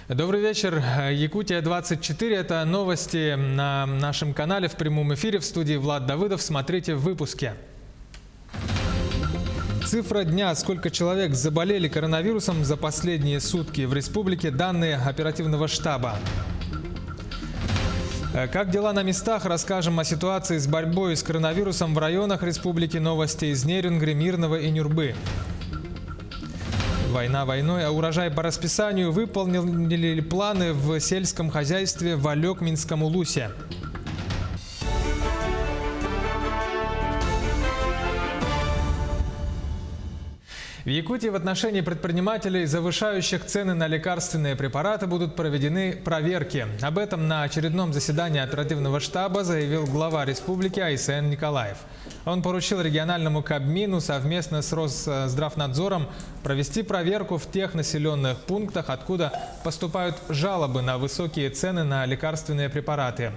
Добрый вечер. Якутия 24. Это новости на нашем канале в прямом эфире. В студии Влад Давыдов. Смотрите в выпуске. Цифра дня. Сколько человек заболели коронавирусом за последние сутки в республике. Данные оперативного штаба. Как дела на местах? Расскажем о ситуации с борьбой с коронавирусом в районах республики. Новости из Нерюнгри, Мирного и Нюрбы. Война войной, а урожай по расписанию. Выполнили ли планы в сельском хозяйстве в Алекминском улусе? В Якутии в отношении предпринимателей, завышающих цены на лекарственные препараты, будут проведены проверки. Об этом на очередном заседании оперативного штаба заявил глава республики Айсен Николаев. Он поручил региональному Кабмину совместно с Росздравнадзором провести проверку в тех населенных пунктах, откуда поступают жалобы на высокие цены на лекарственные препараты.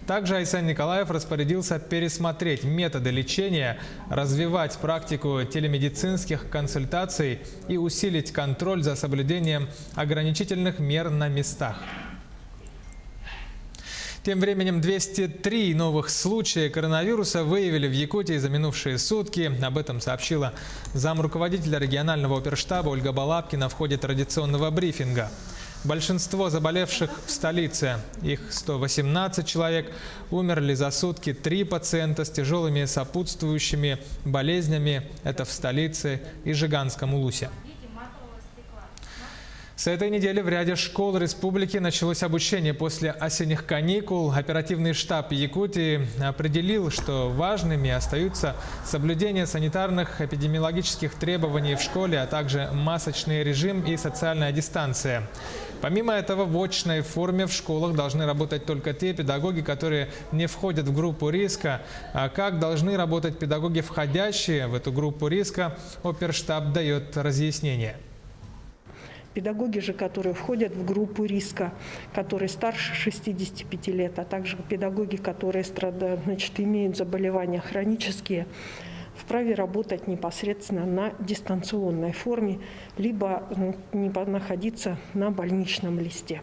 Также Айсен Николаев распорядился пересмотреть методы лечения, развивать практику телемедицинских консультаций и усилить контроль за соблюдением ограничительных мер на местах. Тем временем 203 новых случая коронавируса выявили в Якутии за минувшие сутки. Об этом сообщила замруководителя регионального оперштаба Ольга Балапкина в ходе традиционного брифинга. Большинство заболевших в столице, их 118 человек, умерли за сутки 3 пациента с тяжелыми сопутствующими болезнями. Это в столице и Жиганском улусе. С этой недели в ряде школ республики началось обучение после осенних каникул. Оперативный штаб Якутии определил, что важными остаются соблюдение санитарных эпидемиологических требований в школе, а также масочный режим и социальная дистанция. Помимо этого, в очной форме в школах должны работать только те педагоги, которые не входят в группу риска. А как должны работать педагоги, входящие в эту группу риска, оперштаб дает разъяснение. Педагоги же, которые входят в группу риска, которые старше 65 лет, а также педагоги, которые имеют заболевания хронические, вправе работать непосредственно на дистанционной форме, либо находиться на больничном листе.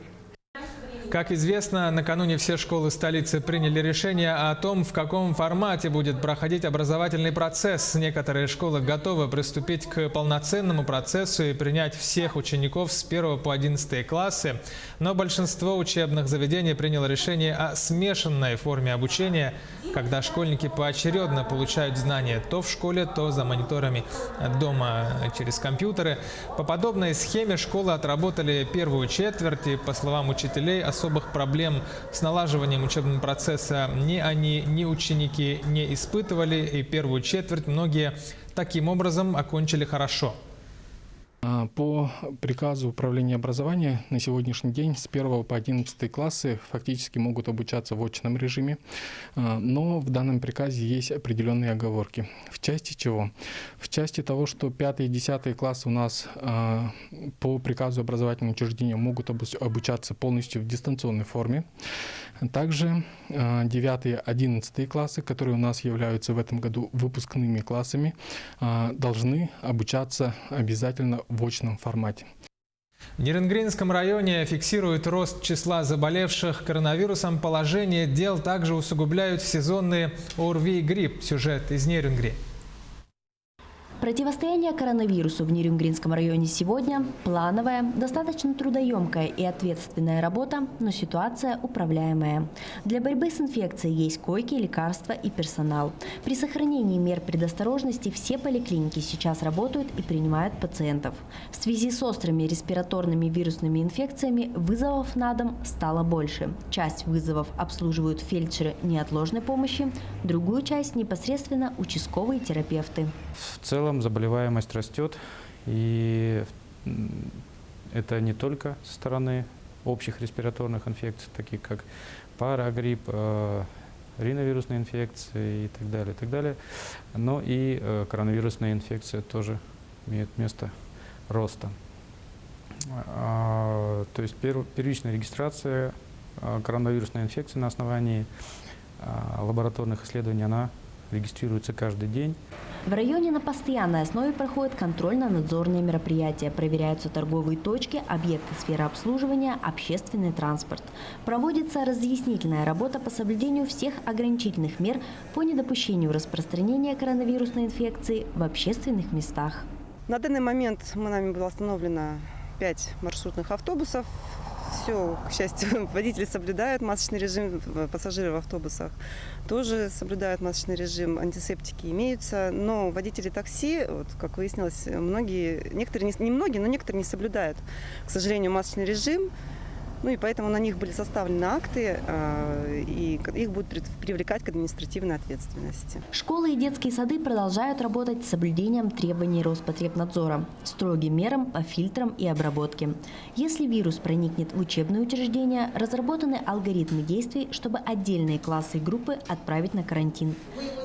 Как известно, накануне все школы столицы приняли решение о том, в каком формате будет проходить образовательный процесс. Некоторые школы готовы приступить к полноценному процессу и принять всех учеников с 1 по 11 классы. Но большинство учебных заведений приняло решение о смешанной форме обучения, когда школьники поочередно получают знания то в школе, то за мониторами дома через компьютеры. По подобной схеме школы отработали первую четверть, и, по словам учителей, особых проблем с налаживанием учебного процесса ни они, ни ученики не испытывали, и первую четверть многие таким образом окончили хорошо. По приказу Управления образования на сегодняшний день с 1 по 11 классы фактически могут обучаться в очном режиме, но в данном приказе есть определенные оговорки. В части чего? В части того, что 5 и 10 классы у нас по приказу образовательного учреждения могут обучаться полностью в дистанционной форме. Также 9 и 11 классы, которые у нас являются в этом году выпускными классами, должны обучаться обязательно в очном формате. В Нерюнгринском районе фиксируют рост числа заболевших коронавирусом. Положение дел также усугубляют сезонные ОРВИ и грипп. Сюжет из Нерюнгри. Противостояние коронавирусу в Нерюнгринском районе сегодня – плановая, достаточно трудоемкая и ответственная работа, но ситуация управляемая. Для борьбы с инфекцией есть койки, лекарства и персонал. При сохранении мер предосторожности все поликлиники сейчас работают и принимают пациентов. В связи с острыми респираторными вирусными инфекциями вызовов на дом стало больше. Часть вызовов обслуживают фельдшеры неотложной помощи, другую часть непосредственно участковые терапевты. В целом заболеваемость растет, и это не только со стороны общих респираторных инфекций, таких как парагрипп, риновирусные инфекции и так далее, но и коронавирусная инфекция тоже имеет место роста. То есть первичная регистрация коронавирусной инфекции на основании лабораторных исследований, она регистрируется каждый день. В районе на постоянной основе проходят контрольно-надзорные мероприятия, проверяются торговые точки, объекты сферы обслуживания, общественный транспорт. Проводится разъяснительная работа по соблюдению всех ограничительных мер по недопущению распространения коронавирусной инфекции в общественных местах. На данный момент нами было остановлено 5 маршрутных автобусов. Все, к счастью, водители соблюдают масочный режим, пассажиры в автобусах тоже соблюдают масочный режим, антисептики имеются, но водители такси, вот, как выяснилось, некоторые не соблюдают, к сожалению, масочный режим. Ну и поэтому на них были составлены акты, и их будут привлекать к административной ответственности. Школы и детские сады продолжают работать с соблюдением требований Роспотребнадзора, строгим мерам по фильтрам и обработке. Если вирус проникнет в учебные учреждения, разработаны алгоритмы действий, чтобы отдельные классы и группы отправить на карантин.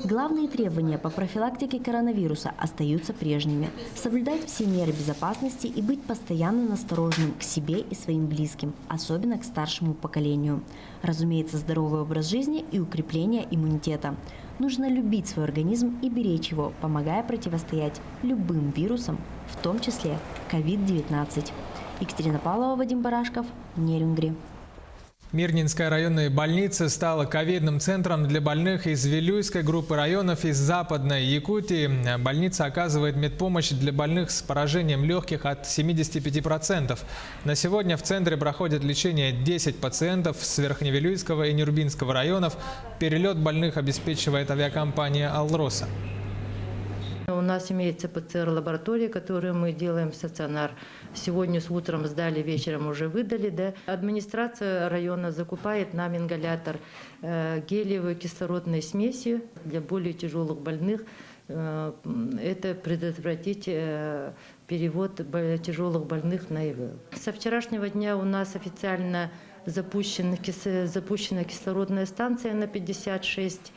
Главные требования по профилактике коронавируса остаются прежними. Соблюдать все меры безопасности и быть постоянно настороженным к себе и своим близким, особенно к старшему поколению. Разумеется, здоровый образ жизни и укрепление иммунитета. Нужно любить свой организм и беречь его, помогая противостоять любым вирусам, в том числе COVID-19. Екатерина Павлова, Вадим Барашков, Нерюнгри. Мирнинская районная больница стала ковидным центром для больных из Вилюйской группы районов из Западной Якутии. Больница оказывает медпомощь для больных с поражением легких от 75%. На сегодня в центре проходит лечение 10 пациентов с Верхневилюйского и Нюрбинского районов. Перелет больных обеспечивает авиакомпания «Алроса». У нас имеется ПЦР-лаборатория, которую мы делаем стационар. Сегодня с утром сдали, вечером уже выдали. Да. Администрация района закупает нам ингалятор гелиевой кислородной смесью для более тяжелых больных. Это предотвратить перевод тяжелых больных на ИВЛ. Со вчерашнего дня у нас официально запущена кислородная станция на 56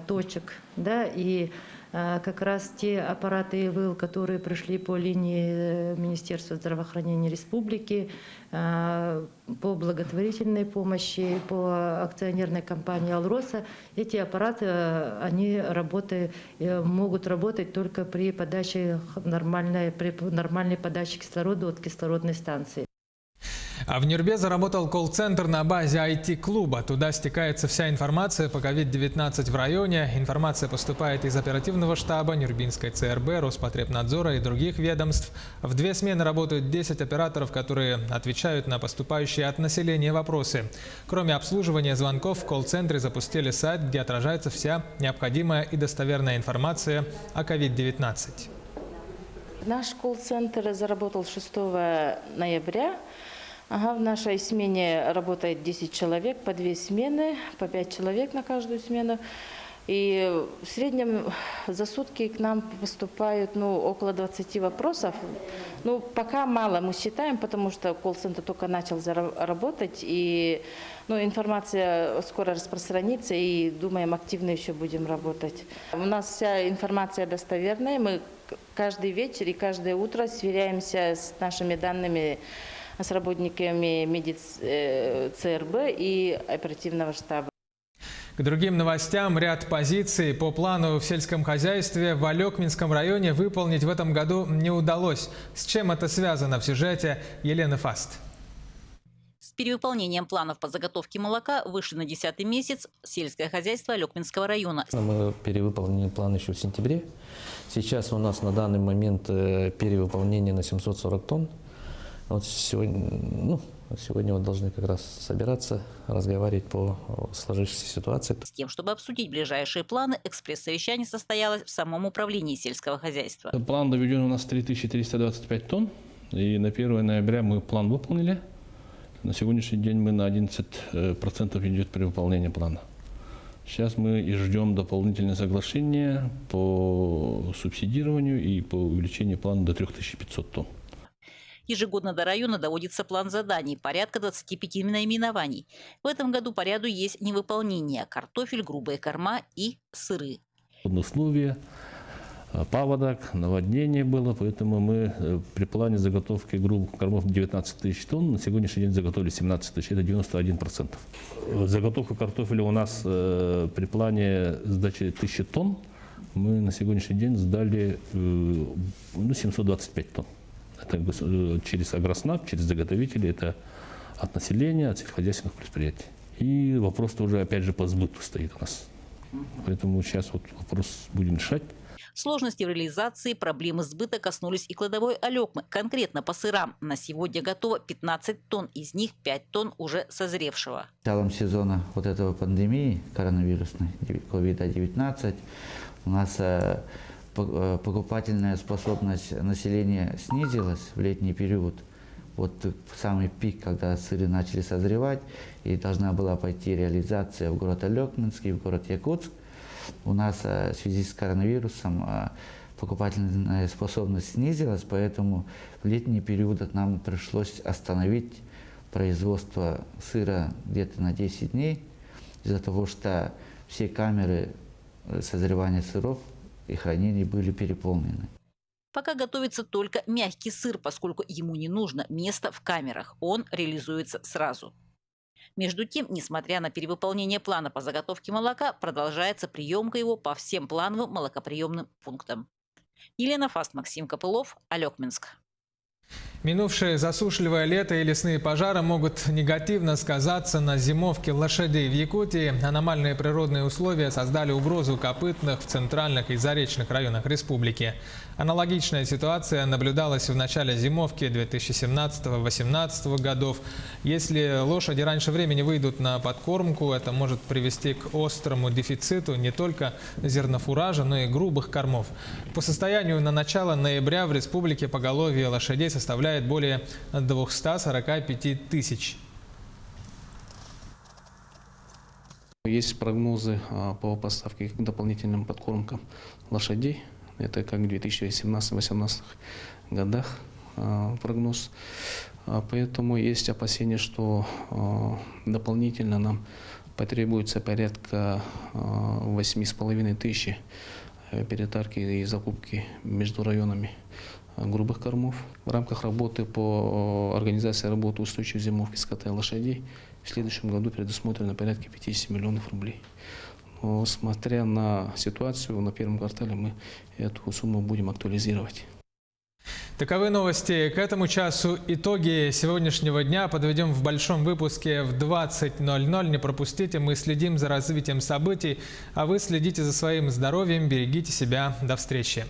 точек. Да, и как раз те аппараты ИВЛ, которые пришли по линии Министерства здравоохранения республики, по благотворительной помощи, по акционерной компании «Алроса», эти аппараты могут работать только при нормальной подаче кислорода от кислородной станции. А в Нюрбе заработал колл-центр на базе IT-клуба. Туда стекается вся информация по COVID-19 в районе. Информация поступает из оперативного штаба, Нюрбинской ЦРБ, Роспотребнадзора и других ведомств. В 2 смены работают 10 операторов, которые отвечают на поступающие от населения вопросы. Кроме обслуживания звонков, в колл-центре запустили сайт, где отражается вся необходимая и достоверная информация о COVID-19. Наш колл-центр заработал 6 ноября. В нашей смене работает 10 человек, по 2 смены, по 5 человек на каждую смену. И в среднем за сутки к нам поступают около 20 вопросов. Пока мало мы считаем, потому что колл-центр только начал работать. И информация скоро распространится, и, думаем, активно еще будем работать. У нас вся информация достоверная. Мы каждый вечер и каждое утро сверяемся с нашими данными, с работниками ЦРБ и оперативного штаба. К другим новостям, ряд позиций по плану в сельском хозяйстве в Алекминском районе выполнить в этом году не удалось. С чем это связано, в сюжете Елены Фаст. С перевыполнением планов по заготовке молока вышли на 10-й месяц сельское хозяйство Алекминского района. Мы перевыполнили план еще в сентябре. Сейчас у нас на данный момент перевыполнение на 740 тонн. Вот сегодня должны как раз собираться, разговаривать по сложившейся ситуации. С тем, чтобы обсудить ближайшие планы, экспресс-совещание состоялось в самом управлении сельского хозяйства. План доведен у нас 3325 тонн. И на 1 ноября мы план выполнили. На сегодняшний день мы на 11% идет при выполнении плана. Сейчас мы и ждем дополнительное соглашение по субсидированию и по увеличению плана до 3500 тонн. Ежегодно до района доводится план заданий, порядка 25 наименований. В этом году по ряду есть невыполнение: картофель, грубые корма и сыры. Условия, паводок, наводнение было, поэтому мы при плане заготовки грубых кормов 19 тысяч тонн, на сегодняшний день заготовили 17 тысяч, это 91%. Заготовка картофеля у нас при плане сдачи 1000 тонн мы на сегодняшний день сдали 725 тонн. Это через агроснаб, через заготовителей, это от населения, от сельскохозяйственных предприятий. И вопрос-то уже опять же по сбыту стоит у нас. Поэтому сейчас вот вопрос будем решать. Сложности в реализации, проблемы сбыта коснулись и кладовой Алекмы. Конкретно по сырам на сегодня готово 15 тонн, из них 5 тонн уже созревшего. Началом сезона вот этого пандемии коронавирусной, COVID-19, у нас покупательная способность населения снизилась в летний период. Вот самый пик, когда сыры начали созревать, и должна была пойти реализация в город Алекминский, в город Якутск. У нас в связи с коронавирусом покупательная способность снизилась, поэтому в летний период нам пришлось остановить производство сыра где-то на 10 дней, из-за того, что все камеры созревания сыров и хранения были переполнены. Пока готовится только мягкий сыр, поскольку ему не нужно место в камерах. Он реализуется сразу. Между тем, несмотря на перевыполнение плана по заготовке молока, продолжается приемка его по всем плановым молокоприемным пунктам. Елена Фаст, Максим Копылов, Алекминск. Минувшее засушливое лето и лесные пожары могут негативно сказаться на зимовке лошадей. В Якутии аномальные природные условия создали угрозу копытных в центральных и заречных районах республики. Аналогичная ситуация наблюдалась в начале зимовки 2017-2018 годов. Если лошади раньше времени выйдут на подкормку, это может привести к острому дефициту не только зернофуража, но и грубых кормов. По состоянию на начало ноября в республике поголовье лошадей составляет более 245 тысяч. Есть прогнозы по поставке к дополнительным подкормкам лошадей. Это как в 2017-2018 годах прогноз. Поэтому есть опасения, что дополнительно нам потребуется порядка 8,5 тысяч перетарки и закупки между районами грубых кормов. В рамках работы по организации работы устойчивой зимовки скота и лошадей в следующем году предусмотрено порядка 50 миллионов рублей. Но, смотря на ситуацию, на первом квартале мы эту сумму будем актуализировать. Таковы новости к этому часу. Итоги сегодняшнего дня подведем в большом выпуске в 20:00. Не пропустите, мы следим за развитием событий, а вы следите за своим здоровьем, берегите себя. До встречи.